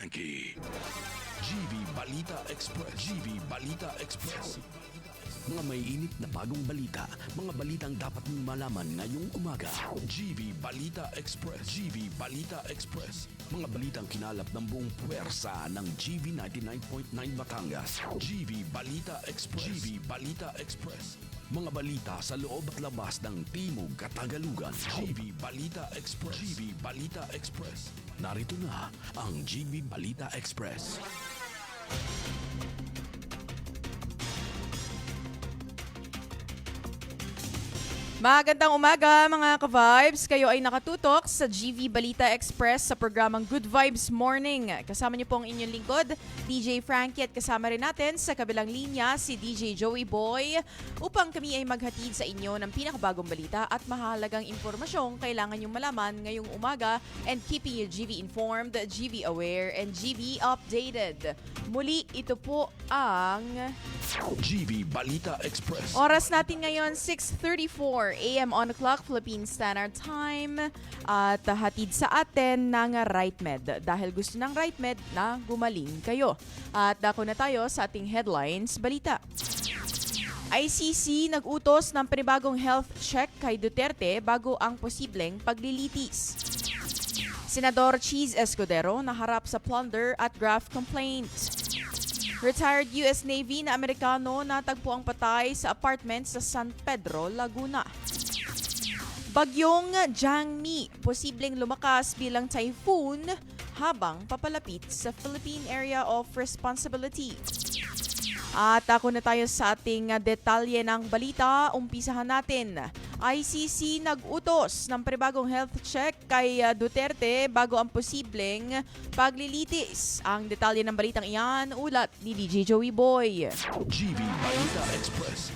Frankie. GV Balita Express. GV Balita Express. Mga may init na bagong balita. Mga balitang dapat mong malaman ngayong umaga. GV Balita Express. GV Balita Express. Mga balitang kinalap ng buong puwersa ng GV 99.9 Batangas. GV Balita Express. GV Balita Express. Mga balita sa loob at labas ng Timog Katagalugan. GV Balita Express. GV Balita Express. Narito na ang GV Balita Express. Magandang umaga mga ka-vibes. Kayo ay nakatutok sa GV Balita Express sa programang Good Vibes Morning. Kasama niyo po ang inyong lingkod, DJ Frankie, at kasama rin natin sa kabilang linya si DJ Joey Boy upang kami ay maghatid sa inyo ng pinakabagong balita at mahalagang impormasyong kailangan niyong malaman ngayong umaga and keeping you GV informed, GV aware, and GV updated. Muli, ito po ang GV Balita Express. oras natin ngayon, 6:34 AM on the clock, Philippine Standard Time. At hatid sa atin ng RightMed. Dahil gusto ng RightMed na gumaling kayo. At dako na tayo sa ating headlines balita. ICC nag-utos ng panibagong health check kay Duterte bago ang posibleng paglilitis. Senador Cheese Escudero naharap sa plunder at graft complaints. Retired US Navy na Amerikano natagpo ang patay sa apartment sa San Pedro, Laguna. Bagyong Jangmi, posibleng lumakas bilang typhoon habang papalapit sa Philippine Area of Responsibility. At ako na tayo sa ating detalye ng balita. Umpisahan natin. ICC nag-utos ng panibagong health check kay Duterte bago ang posibleng paglilitis. Ang detalye ng balitang iyan, ulat ni DJ Joey Boy. GV Balita Express.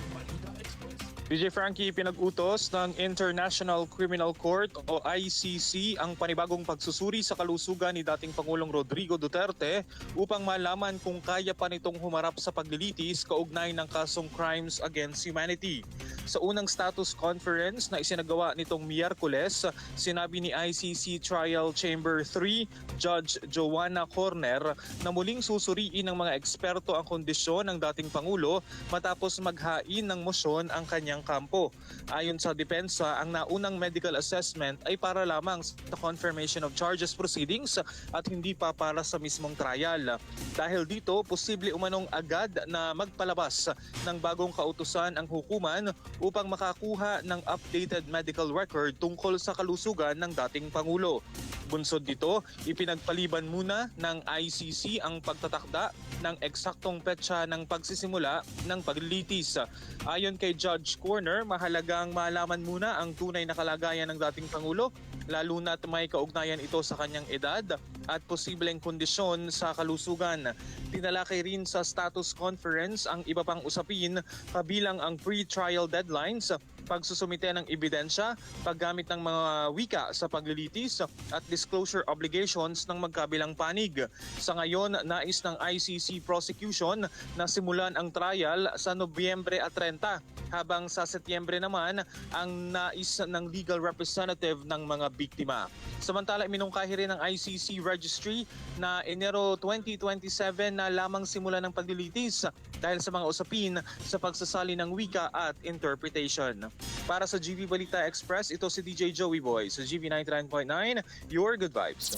DJ Frankie, pinag-utos ng International Criminal Court o ICC ang panibagong pagsusuri sa kalusugan ni dating Pangulong Rodrigo Duterte upang malaman kung kaya pa nitong humarap sa paglilitis kaugnay ng kasong crimes against humanity. Sa unang status conference na isinagawa nitong Miyerkules, sinabi ni ICC Trial Chamber 3 Judge Joanna Corner na muling susuriin ng mga eksperto ang kondisyon ng dating Pangulo matapos maghain ng mosyon ang kanyang kampo. Ayon sa depensa, ang naunang medical assessment ay para lamang sa confirmation of charges proceedings at hindi pa para sa mismong trial. Dahil dito, posible umanong agad na magpalabas ng bagong kautusan ang hukuman upang makakuha ng updated medical record tungkol sa kalusugan ng dating Pangulo. Bunsod dito, ipinagpaliban muna ng ICC ang pagtatakda ng eksaktong petsa ng pagsisimula ng paglilitis. Ayon kay Judge Corner, mahalagang malaman muna ang tunay na kalagayan ng dating Pangulo, lalo na't may kaugnayan ito sa kanyang edad at posibleng kondisyon sa kalusugan. Tinalakay rin sa status conference ang iba pang usapin kabilang ang pre-trial deadlines, pagsusumite ng ebidensya, paggamit ng mga wika sa paglilitis at disclosure obligations ng magkabilang panig. Sa ngayon, nais ng ICC prosecution na simulan ang trial sa Nobyembre at 30, habang sa Setyembre naman ang nais ng legal representative ng mga biktima. Samantala, minungkahi rin ng ICC registry na Enero 2027 na lamang simula ng paglilitis dahil sa mga usapin sa pagsasali ng wika at interpretation. Para sa GV Balita Express, ito si DJ Joey Boy sa GV 99.9, your good vibes.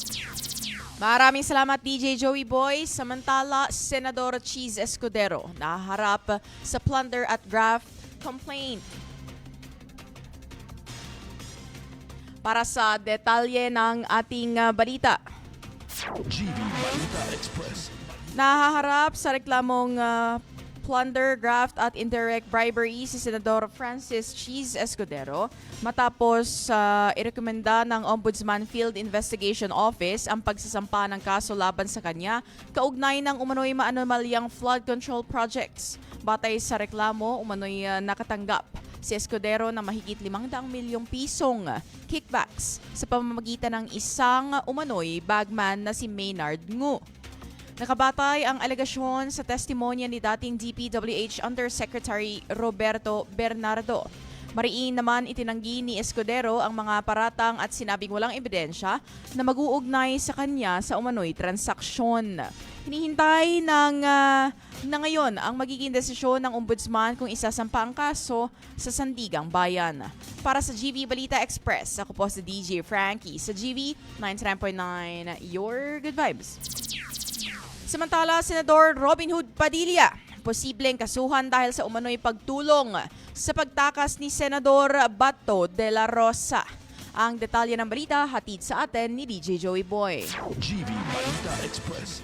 Maraming salamat DJ Joey Boy. Samantala, Senador Cheese Escudero naharap sa plunder at graft complaint. Para sa detalye ng ating balita. GV Balita Express. Nahaharap sa reklamong plunder, graft at indirect bribery si Senador Francis Cheese Escudero matapos irekomenda ng Ombudsman Field Investigation Office ang pagsasampa ng kaso laban sa kanya kaugnay ng umano'y maanomalyang flood control projects. Batay sa reklamo, umano'y nakatanggap si Escudero na mahigit 500 milyong pisong kickbacks sa pamamagitan ng isang umano'y bagman na si Maynard Ngu. Nakabatay ang alegasyon sa testimonya ni dating DPWH Undersecretary Roberto Bernardo. Mariin naman itinanggi ni Escudero ang mga paratang at sinabing walang ebidensya na mag-uugnay sa kanya sa umano'y transaksyon. Hinihintay na ngayon ang magiging desisyon ng Ombudsman kung isasampa ang kaso sa Sandigang Bayan. Para sa GV Balita Express, ako po si DJ Frankie sa GV 99.9, Your Good Vibes. Samantala, Senador Robin Hood Padilla, posibleng kasuhan dahil sa umano'y pagtulong sa pagtakas ni Senador Bato de la Rosa. Ang detalye ng balita hatid sa atin ni DJ Joey Boy. GV Balita Express.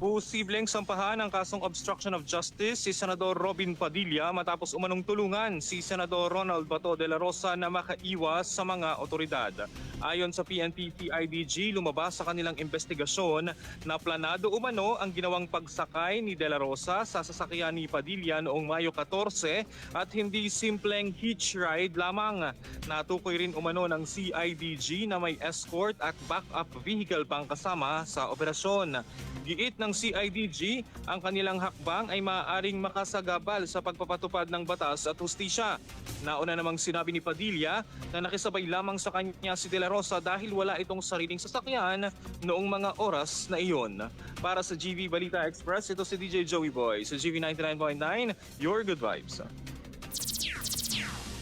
Posibleng sampahan ang kasong obstruction of justice si Senador Robin Padilla matapos umanong tulungan si Senador Ronald Bato de la Rosa na makaiwas sa mga otoridad. Ayon sa PNP-CIDG, lumabas sa kanilang investigasyon na planado umano ang ginawang pagsakay ni de la Rosa sa sasakyan ni Padilla noong Mayo 14 at hindi simpleng hitch ride lamang. Natukoy rin umano ng CIDG na may escort at backup vehicle pang kasama sa operasyon. Giit ng CIDG, ang kanilang hakbang ay maaaring makasagabal sa pagpapatupad ng batas at hustisya. Nauna namang sinabi ni Padilla na nakisabay lamang sa kanya si De La Rosa dahil wala itong sariling sasakyan noong mga oras na iyon. Para sa GV Balita Express, ito si DJ Joey Boy sa GV 99.9, Your Good Vibes.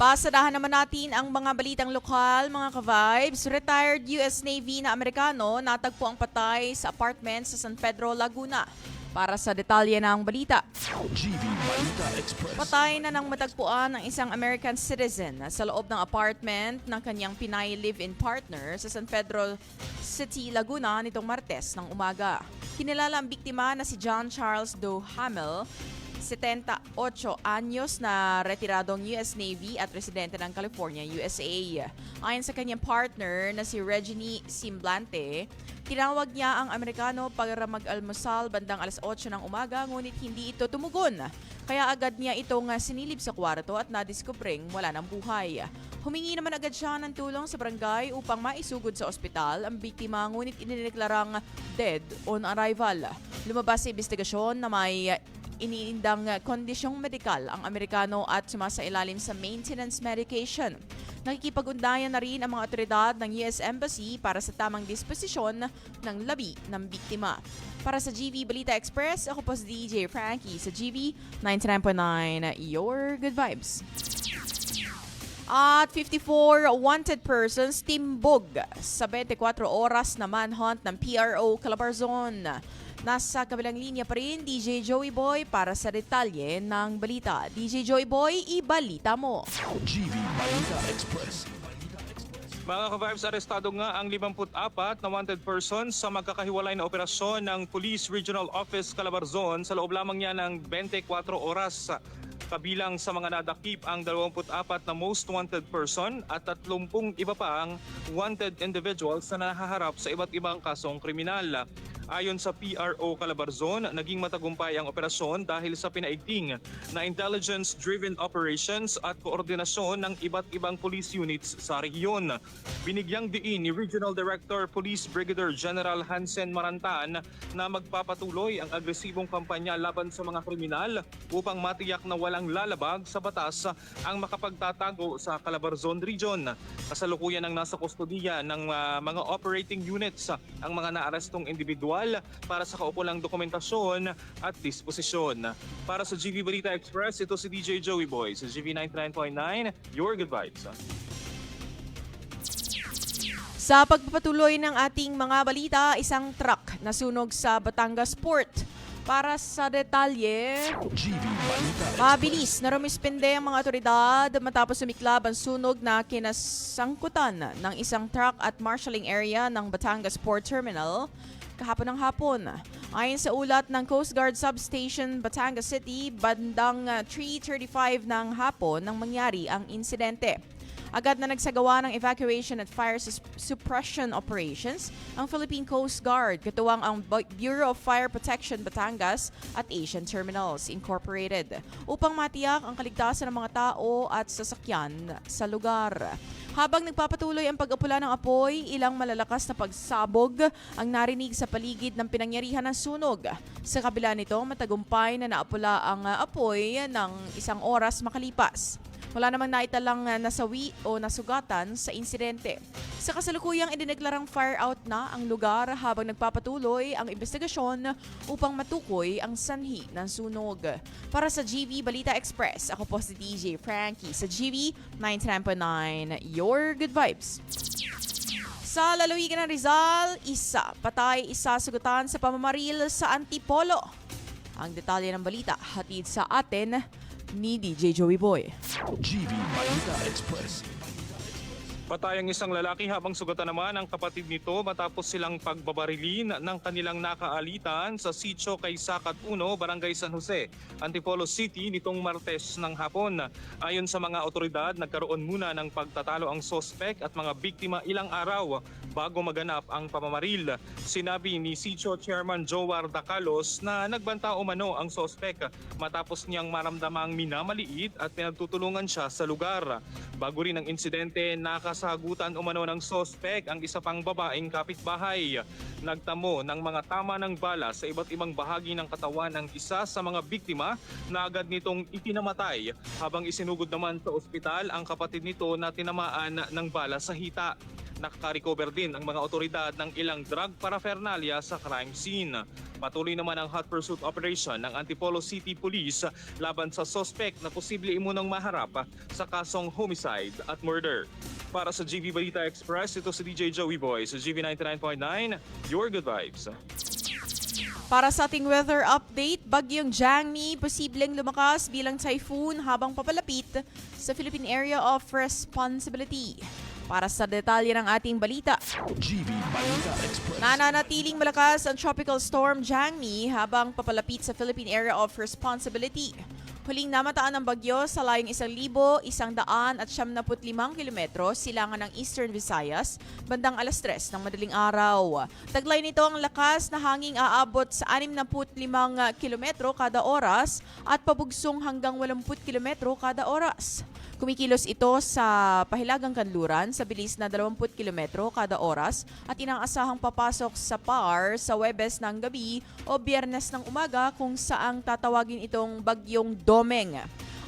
Pasadahan naman natin ang mga balitang lokal, mga ka-vibes. Retired US Navy na Amerikano natagpo ang patay sa apartment sa San Pedro, Laguna. Para sa detalye ng balita, GV Balita Express. patay na nang matagpuan ng isang American citizen sa loob ng apartment ng kanyang Pinay live-in partner sa San Pedro City, Laguna nitong Martes ng umaga. Kinilala ang biktima na si John Charles Doe Hamel, 78 anyos na retiradong US Navy at residente ng California, USA. Ayon sa kanyang partner na si Regine Simblante, tinawag niya ang Amerikano para mag-almusal bandang alas 8 ng umaga ngunit hindi ito tumugon. Kaya agad niya itong sinilip sa kwarto at nadiskubring wala ng buhay. Humingi naman agad siya ng tulong sa barangay upang maisugod sa ospital ang biktima ngunit inideklarang dead on arrival. Lumabas sa investigasyon na may iniindang kondisyong medikal ang Amerikano at sumasailalim sa maintenance medication. Nakikipag-undayan na rin ang mga otoridad ng US Embassy para sa tamang disposisyon ng labi ng biktima. Para sa GV Balita Express, ako po si DJ Frankie sa GV 99.9, Your Good Vibes. At 54 wanted persons timbog sa 24 oras na manhunt ng PRO Calabarzon. Nasa kabilang linya pa rin, DJ Joey Boy para sa detalye ng balita. DJ Joey Boy, ibalita mo. GV Balita Express. Mga ka-vibes, arestado nga ang 54 na wanted persons sa magkakahiwalay na operasyon ng Police Regional Office Calabarzon sa loob lamang niya ng 24 oras. Kabilang sa mga nadakip ang 24 na most wanted person at 30 iba pang wanted individuals na nahaharap sa iba't ibang kasong kriminal. Ayon sa PRO Calabarzon, naging matagumpay ang operasyon dahil sa pinaigting na intelligence-driven operations at koordinasyon ng iba't ibang police units sa rehiyon. Binigyang diin ni Regional Director Police Brigadier General Hansen Marantan na magpapatuloy ang agresibong kampanya laban sa mga kriminal upang matiyak na walang lalabag sa batas ang makapagtatago sa Calabarzon Region. Kasalukuyan ang nasa kustodiya ng mga operating units ang mga naarestong individual para sa kaukulang dokumentasyon at disposisyon. Para sa GV Balita Express, ito si DJ Joey Boy sa GV 99.9, Your Good Vibes. Sa pagpapatuloy ng ating mga balita, isang truck nasunog sa Batangas Port. Para sa detalye, GV Balita Express. mabilis na rumispende ang mga otoridad matapos sumiklab ang sunog na kinasangkutan ng isang truck at marshalling area ng Batangas Port Terminal kahapon ng hapon. Ayon sa ulat ng Coast Guard Substation, Batangas City, bandang 3:35 ng hapon nang mangyari ang insidente. Agad na nagsagawa ng evacuation at fire suppression operations ang Philippine Coast Guard, katuwang ang Bureau of Fire Protection Batangas at Asian Terminals Incorporated upang matiyak ang kaligtasan ng mga tao at sasakyan sa lugar. Habang nagpapatuloy ang pag-apula ng apoy, ilang malalakas na pagsabog ang narinig sa paligid ng pinangyarihan ng sunog. Sa kabila nito, matagumpay na naapula ang apoy ng 1 oras makalipas. Wala namang naitalang nasawi o nasugatan sa insidente. Sa kasalukuyang idineklarang fire out na ang lugar habang nagpapatuloy ang investigasyon upang matukoy ang sanhi ng sunog. Para sa GV Balita Express, ako po si DJ Frankie sa GV 99.9, Your Good Vibes. Sa lalawigan ng Rizal, patay, sagutan sa pamamaril sa Antipolo. Ang detalye ng balita hatid sa atin ni DJ Joey Boy. GV Balita Express. Patay ang isang lalaki habang sugatan naman ang kapatid nito matapos silang pagbabarilin ng kanilang nakaalitan sa sitio kay Sakat 1, Barangay San Jose, Antipolo City nitong Martes ng hapon. Ayon sa mga otoridad, nagkaroon muna ng pagtatalo ang sospek at mga biktima ilang araw bago maganap ang pamamaril. Sinabi ni Sitio Chairman Joar Dacalos na nagbanta umano ang sospek matapos niyang maramdamang minamaliit at pinagtutulungan siya sa lugar. Bago rin ang insidente, nakasagutan umano ng sospek ang isa pang babaeng kapitbahay. Nagtamo ng mga tama ng bala sa iba't ibang bahagi ng katawan ng isa sa mga biktima na agad nitong ikinamatay habang isinugod naman sa ospital ang kapatid nito na tinamaan ng bala sa hita. Nakaka-recover din ang mga otoridad ng ilang drug paraphernalia sa crime scene. Patuloy naman ang hot pursuit operation ng Antipolo City Police laban sa suspect na posible imunang maharap sa kasong homicide at murder. Para sa GV Balita Express, ito si DJ Joey Boy sa GV 99.9, Your Good Vibes. Para sa ating weather update, bagyong Jangmi posibleng lumakas bilang typhoon habang papalapit sa Philippine Area of Responsibility. Para sa detalye ng ating balita, GV Balita Express. nananatiling malakas ang Tropical Storm Jangmi habang papalapit sa Philippine Area of Responsibility. Huling namataan ng bagyo sa layong 1,175 kilometro silangan ng Eastern Visayas bandang 3:00 ng madaling araw. Taglay nito ang lakas na hanging aabot sa 65 kilometro kada oras at pabugsong hanggang 80 kilometro kada oras. Kumikilos ito sa pahilagang kanluran sa bilis na 20 kilometro kada oras at inaasahang papasok sa PAR sa Huwebes ng gabi o Biyernes ng umaga kung saang tatawagin itong bagyong Domeng.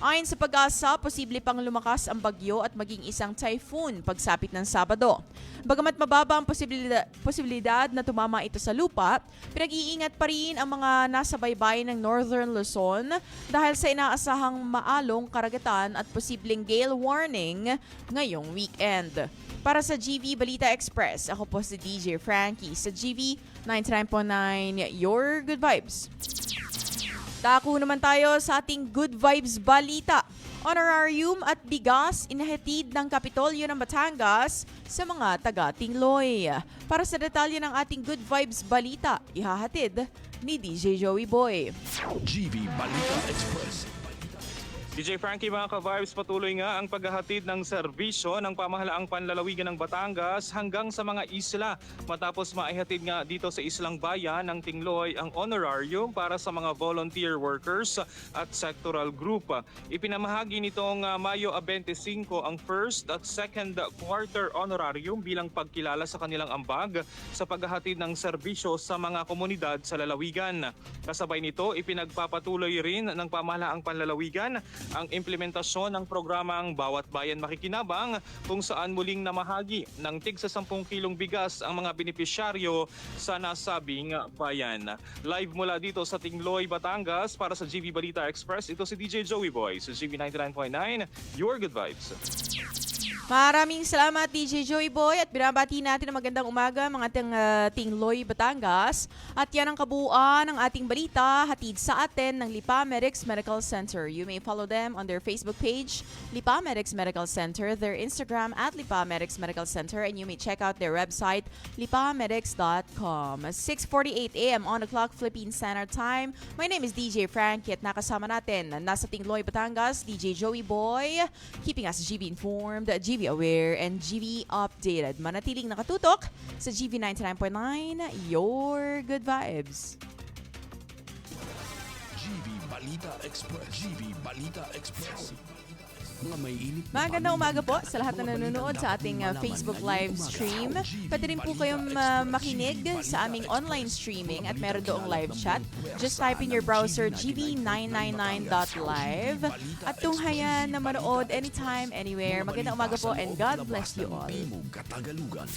Ayon sa Pag-asa, posible pang lumakas ang bagyo at maging isang typhoon pagsapit ng Sabado. Bagamat mababa ang posibilidad na tumama ito sa lupa, pinag-iingat pa rin ang mga nasa baybayin ng Northern Luzon dahil sa inaasahang maalong karagatan at posibleng gale warning ngayong weekend. Para sa GV Balita Express, ako po si DJ Frankie sa GV 99.9, Your Good Vibes. Dako naman tayo sa ating Good Vibes Balita. Honorarium at bigas inahatid ng Kapitolyo ng Batangas sa mga taga-Tingloy. Para sa detalye ng ating Good Vibes Balita, ihahatid ni DJ Joey Boy. GV Balita Express. DJ Frankie, mga ka-vibes, patuloy nga ang paghahatid ng serbisyo ng pamahalaang panlalawigan ng Batangas hanggang sa mga isla matapos maihatid nga dito sa Islang Bayan ng Tingloy ang honorarium para sa mga volunteer workers at sectoral group. Ipinamahagi nitong Mayo 25 ang first at second quarter honorarium bilang pagkilala sa kanilang ambag sa paghahatid ng serbisyo sa mga komunidad sa lalawigan. Kasabay nito, ipinagpapatuloy rin ng pamahalaang panlalawigan ang implementasyon ng programang Bawat Bayan Makikinabang kung saan muling namahagi ng tig sa 10 kilong bigas ang mga benepisyaryo sa nasabing bayan. Live mula dito sa Tingloy, Batangas para sa GV Balita Express, ito si DJ Joey Boy sa GV 99.9, Your Good Vibes. Maraming salamat DJ Joey Boy at binabati natin ang magandang umaga mga Tingloy, Batangas. At yan ang kabuuan ng ating balita hatid sa atin ng Lipa Medics Medical Center. You may follow them on their Facebook page, Lipa Medics Medical Center, their Instagram at Lipa Medics Medical Center, and you may check out their website, lipamedics.com. 6:48 a.m. on the clock, Philippine Standard Time. My name is DJ Frankie at nakasama natin nasa Tingloy, Batangas, DJ Joey Boy, keeping us GV informed, GV aware, and GV updated. Manatiling nakatutok sa GV 99.9, Your Good Vibes. GV Balita Express. GV Balita Express. Mga may init na Magandang umaga po balita, sa lahat na mga balitang nanonood sa dapat ating mong malaman Facebook ngayong live umaga. stream. GV Pwede rin po Balita kayong Express, makinig GV sa aming Balita online Express, streaming mga at meron balitang doong live kinalap ng chat. buong Just puwersa type in your ng browser GV99.9 GV999.live at tunghayan na manood anytime, anywhere. Magandang umaga po and God bless you all. Katagalugan.